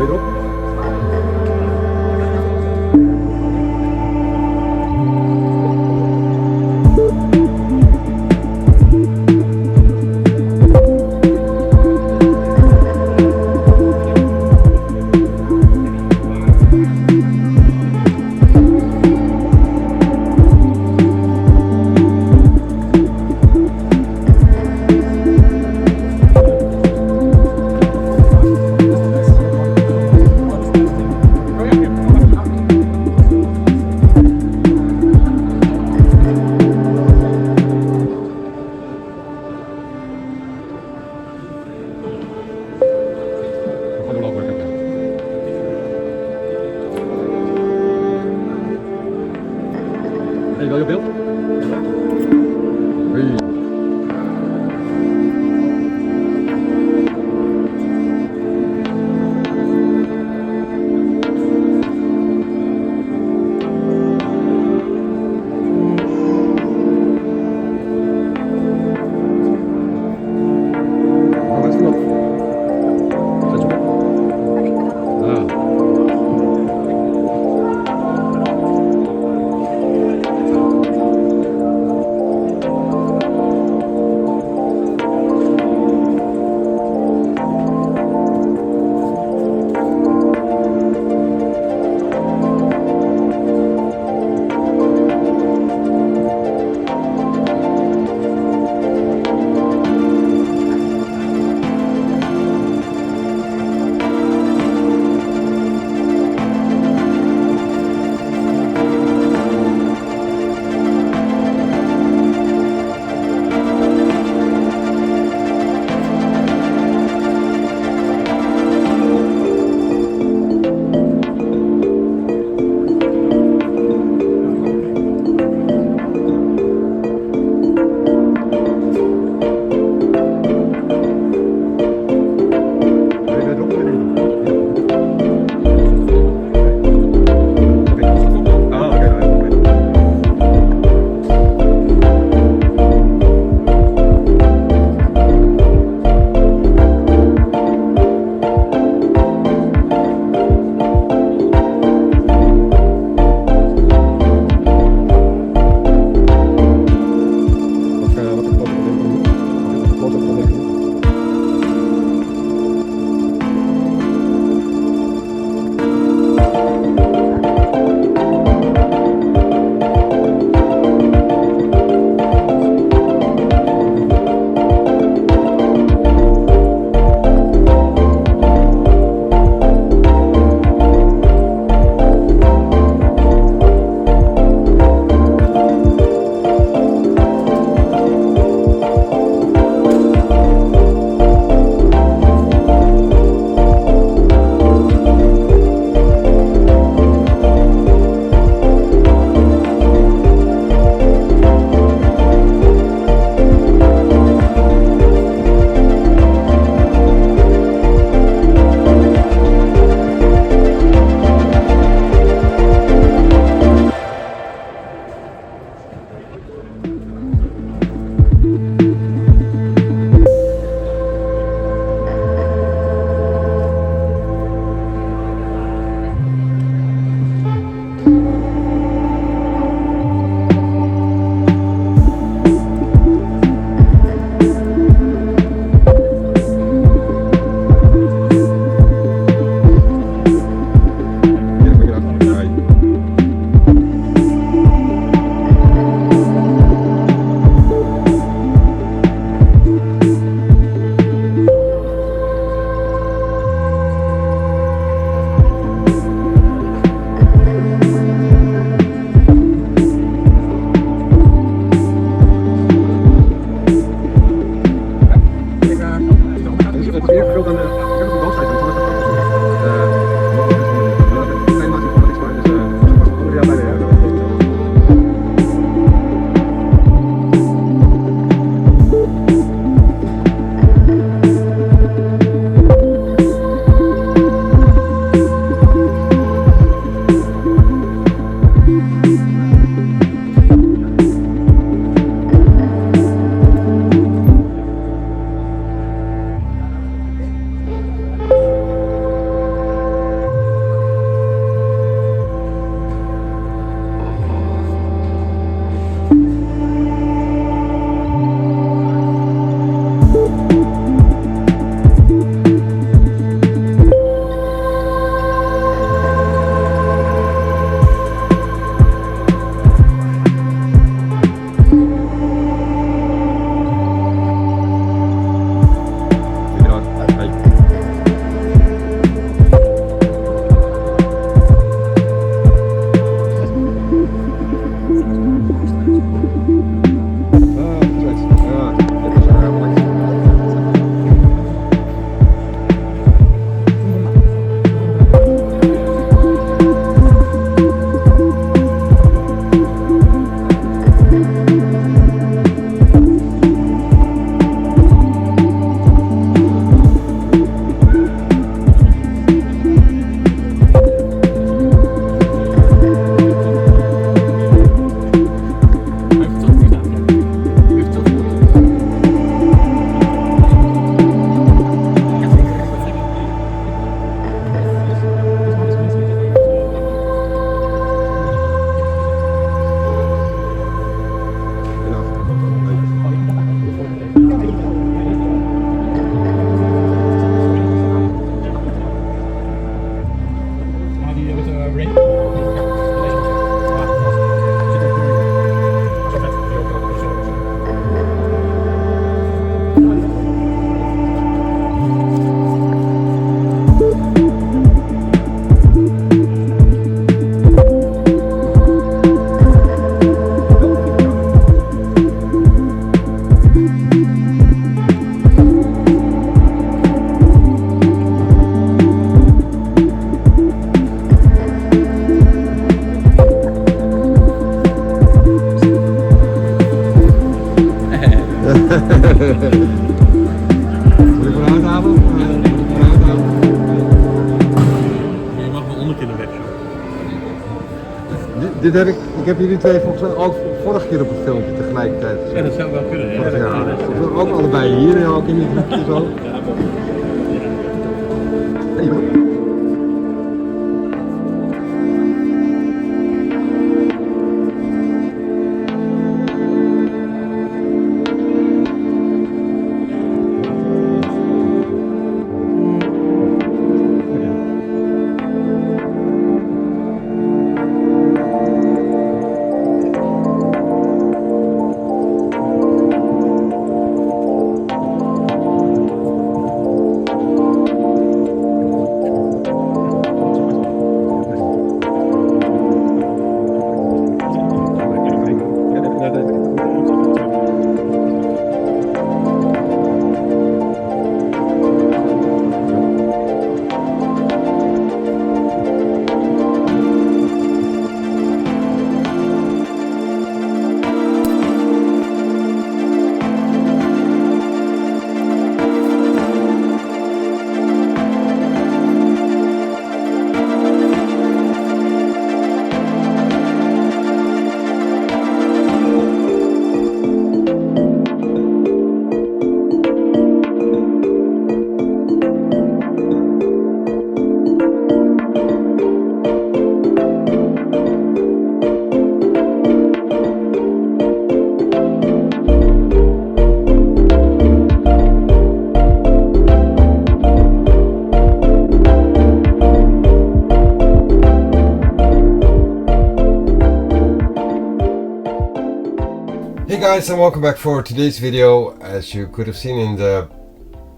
Wederop. Wil je vooruit halen? Je mag wel onder kunnen weg. Dit heb ik heb jullie twee volgens mij ook vorige keer op het filmpje tegelijkertijd gezien. Ja, dat zou wel kunnen. Ja. Ja, ook allebei hier en ook in die groepje zo. Hey, Hey guys, and welcome back for today's video. As you could have seen in the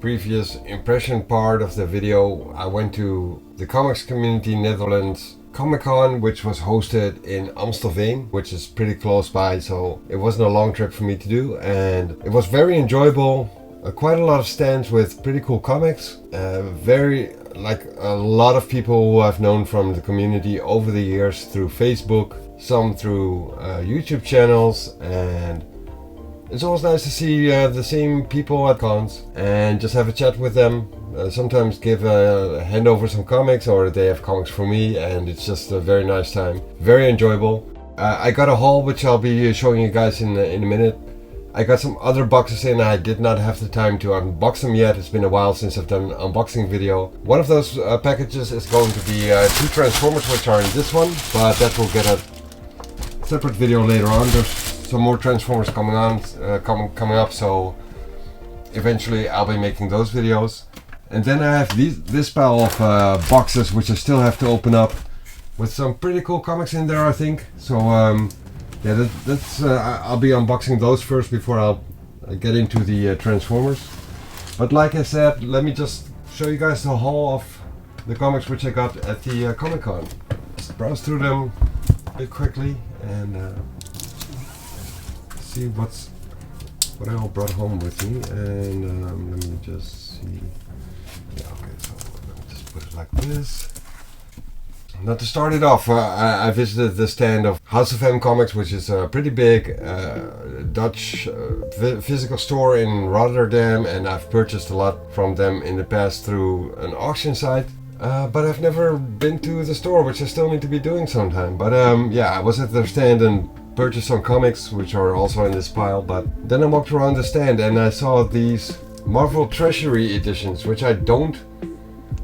previous impression part of the video, I went to the Comics Community Netherlands Comic-Con, which was hosted in Amstelveen, which is pretty close by, so it wasn't a long trip for me to do, and it was very enjoyable. Quite a lot of stands with pretty cool comics, a lot of people who I've known from the community over the years through Facebook, some through YouTube channels, and it's always nice to see the same people at cons and just have a chat with them. Sometimes hand over some comics, or they have comics for me, and it's just a very nice time. Very enjoyable. I got a haul which I'll be showing you guys in a minute. I got some other boxes in. I did not have the time to unbox them yet. It's been a while since I've done an unboxing video. One of those packages is going to be 2 Transformers, which are in this one, but that will get a separate video later on. There's some more Transformers coming up, so eventually I'll be making those videos. And then I have this pile of boxes which I still have to open up, with some pretty cool comics in there, I think. So yeah, I'll be unboxing those first before I'll get into the Transformers. But like I said, let me just show you guys the haul of the comics which I got at the Comic-Con. Just browse through them a bit quickly and see what I all brought home with me. And let me just see. Yeah, okay, so let me just put it like this. Now to start it off, I visited the stand of House of M Comics, which is a pretty big Dutch physical store in Rotterdam, and I've purchased a lot from them in the past through an auction site. But I've never been to the store, which I still need to be doing sometime. But yeah, I was at their stand and purchased some comics, which are also in this pile. But then I walked around the stand and I saw these Marvel Treasury editions, which I don't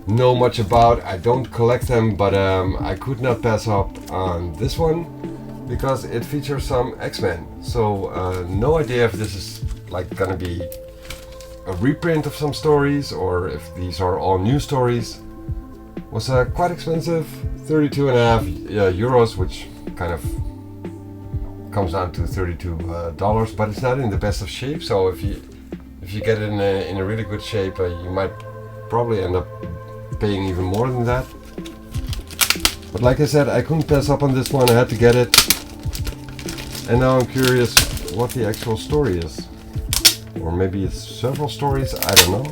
know much about. I don't collect them, but I could not pass up on this one because it features some X-Men. So no idea if this is like gonna be a reprint of some stories or if these are all new stories. Was quite expensive, 32.5 euros, which kind of comes down to $32, but it's not in the best of shape. So if you get it in a really good shape, you might probably end up paying even more than that. But like I said, I couldn't pass up on this one. I had to get it, and now I'm curious what the actual story is, or maybe it's several stories. I don't know.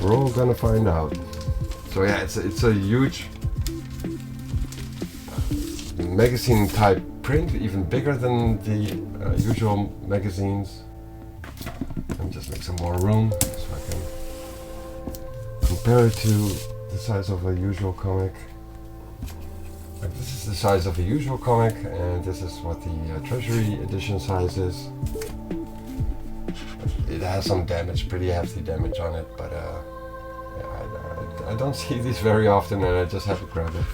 We're all gonna find out. So yeah, it's a huge magazine type print, even bigger than the usual magazines. Let me just make some more room so I can compare it to the size of a usual comic. Like, this is the size of a usual comic, and this is what the Treasury edition size is. It has some damage, pretty hefty damage on it, but yeah, I don't see these very often, and I just have to grab it.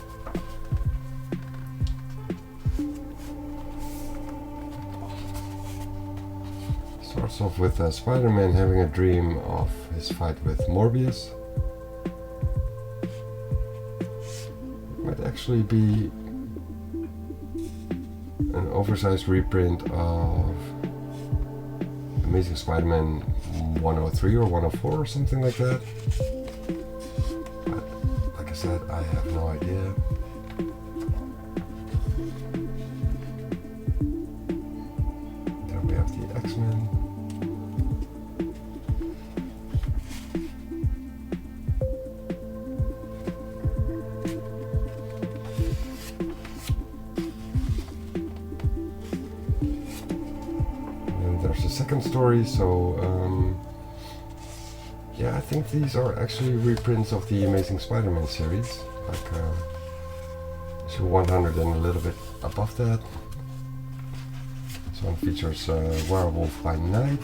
Starts off with Spider-Man having a dream of his fight with Morbius. Might actually be an oversized reprint of Amazing Spider-Man 103 or 104 or something like that. But like I said, I have no idea. There we have the X-Men. There's the second story, so yeah, I think these are actually reprints of the Amazing Spider-Man series, like issue 100 and a little bit above that. This one features Werewolf by Night.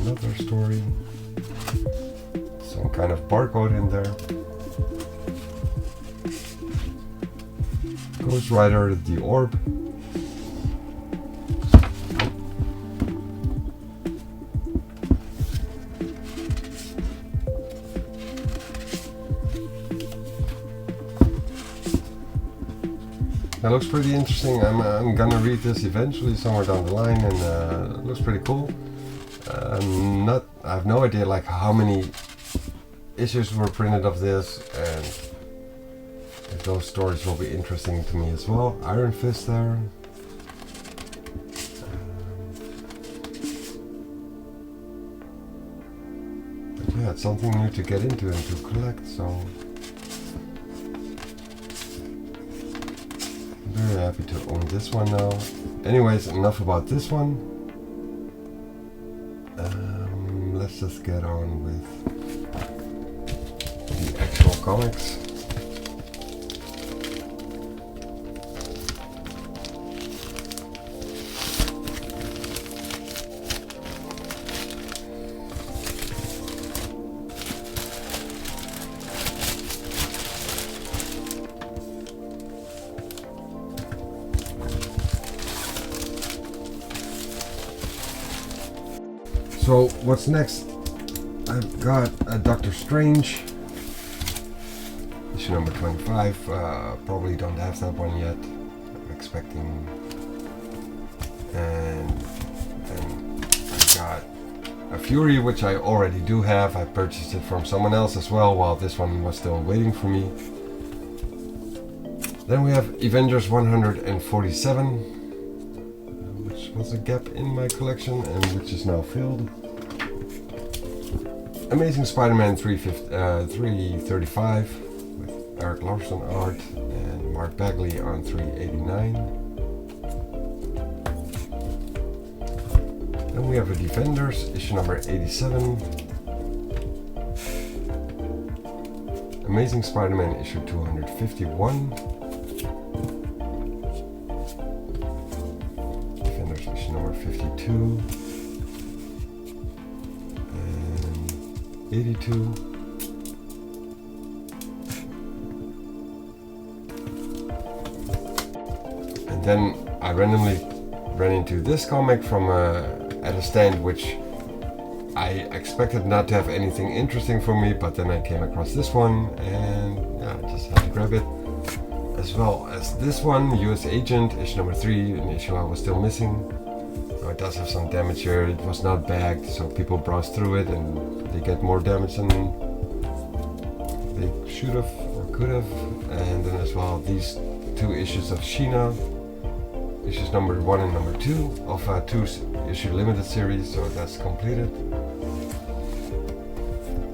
Another story, some kind of barcode in there. Ghost Rider, the Orb. That looks pretty interesting. I'm gonna read this eventually somewhere down the line, and it looks pretty cool. I have no idea like how many issues were printed of this, and if those stories will be interesting to me as well. Iron Fist there. But yeah, it's something new to get into and to collect, so I'm very happy to own this one now. Anyways, enough about this one. Let's just get on with the actual comics. So what's next? I've got a Doctor Strange, issue number 25. Probably don't have that one yet. I'm expecting. And I got a Fury, which I already do have. I purchased it from someone else as well, while this one was still waiting for me. Then we have Avengers 147. Was a gap in my collection and which is now filled. Amazing Spider-Man 335 with Eric Larson art and Mark Bagley on 389. Then we have a Defenders issue number 87. Amazing Spider-Man issue 251. Issue number 52, and 82. And then I randomly ran into this comic from at a stand which I expected not to have anything interesting for me, but then I came across this one and yeah, I just had to grab it. As well as this one, US Agent, issue number 3, an issue I was still missing. So it does have some damage here. It was not bagged, so people browse through it and they get more damage than they should have or could have. And then as well, these 2 issues of Sheena, issues number 1 and number 2 of a 2-issue limited series, so that's completed.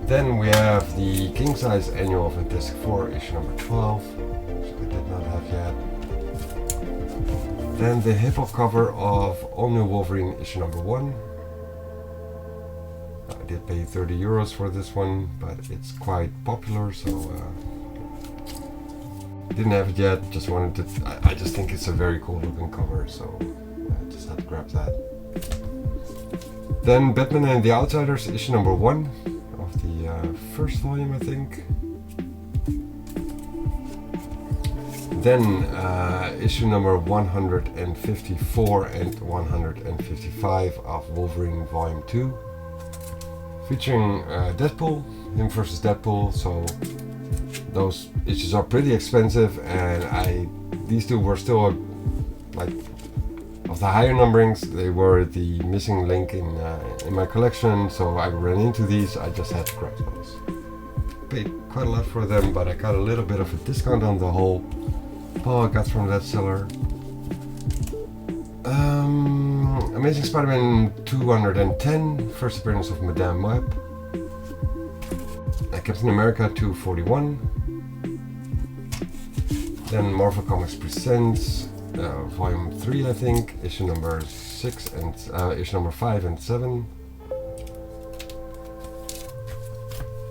Then we have the King Size Annual of Fantastic Four, issue number 12, which I did not have yet. Then the hip hop cover of All New Wolverine, issue number 1. I did pay 30 euros for this one, but it's quite popular, so didn't have it yet. Just wanted to. I just think it's a very cool looking cover, so I just had to grab that. Then Batman and the Outsiders, issue number 1 of the first volume, I think. Then issue number 154 and 155 of Wolverine Volume 2, featuring Deadpool, him versus Deadpool. So those issues are pretty expensive, and these 2 were still like of the higher numberings. They were the missing link in my collection, so I ran into these. I just had to grab those. Paid quite a lot for them, but I got a little bit of a discount on the whole pile I got from that seller. Amazing Spider-Man 210, first appearance of Madame Web. Captain America 241. Then Marvel Comics Presents Volume 3, I think, issue number 6 and issue number 5 and 7.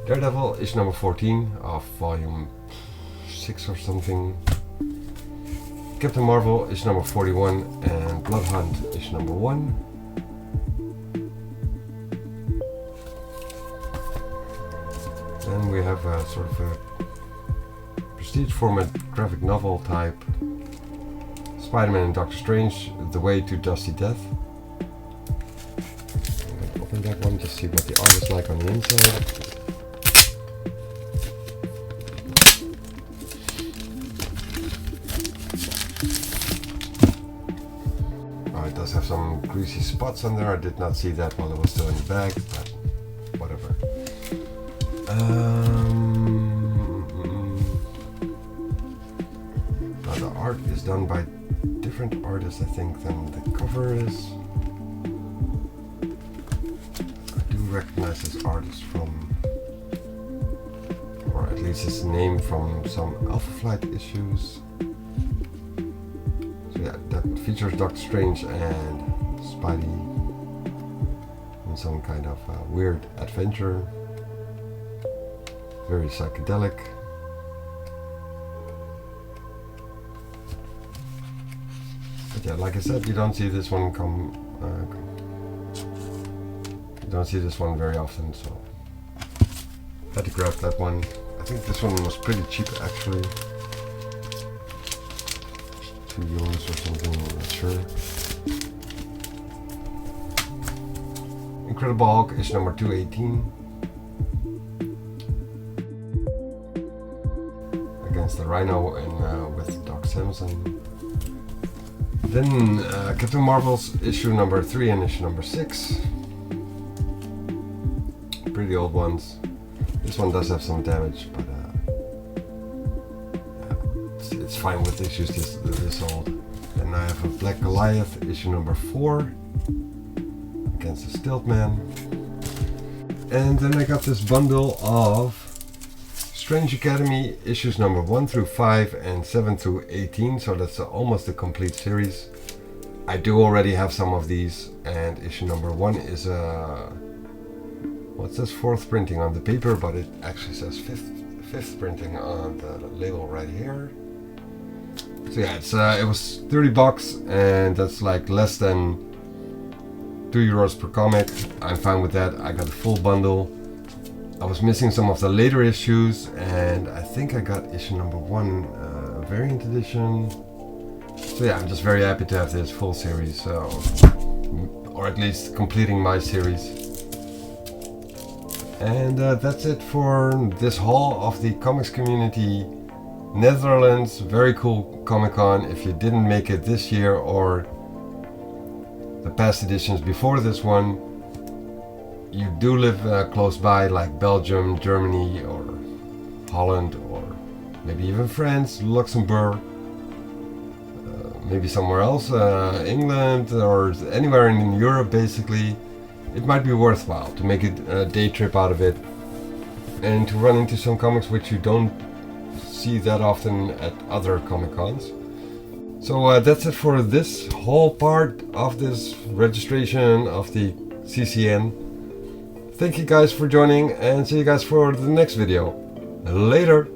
Daredevil, issue number 14 of Volume 6 or something. Captain Marvel, issue number 41, and Blood Hunt, issue number 1. Then we have a sort of a prestige format graphic novel type, Spider-Man and Doctor Strange, The Way to Dusty Death. I'm going to open that one to see what the art is like on the inside. It does have some greasy spots on there. I did not see that while it was still in the bag, but whatever. The art is done by different artists, I think, than the cover is. I do recognize this artist from, or at least his name from some Alpha Flight issues. Yeah, that features Doctor Strange and Spidey in some kind of weird adventure. Very psychedelic. But yeah, like I said, you don't see this one you don't see this one very often, so had to grab that one. I think this one was pretty cheap actually. €2 or something, I'm not sure. Incredible Hulk, issue number 218. Against the Rhino and with Doc Samson. Then Captain Marvel's issue number 3 and issue number 6. Pretty old ones. This one does have some damage, but it's fine with issues this old. Then I have a Black Goliath, issue number 4, against the Stilt Man. And then I got this bundle of Strange Academy, issues number 1 through 5 and 7 through 18, so that's almost a complete series. I do already have some of these, and issue number 1 is well, it says 4th printing on the paper, but it actually says 5th printing on the label right here. So yeah, it was 30 bucks, and that's like less than €2 per comic. I'm fine with that. I got a full bundle. I was missing some of the later issues, and I think I got issue number 1, variant edition. So yeah, I'm just very happy to have this full series, or at least completing my series. And that's it for this haul of the Comics Community Netherlands. Very cool Comic-Con. If you didn't make it this year or the past editions before this one, you do live close by, like Belgium, Germany, or Holland, or maybe even France, Luxembourg, maybe somewhere else, England, or anywhere in Europe basically, it might be worthwhile to make a day trip out of it and to run into some comics which you don't see that often at other Comic-Cons. So that's it for this whole part of this registration of the CCN. Thank you guys for joining, and see you guys for the next video. Later!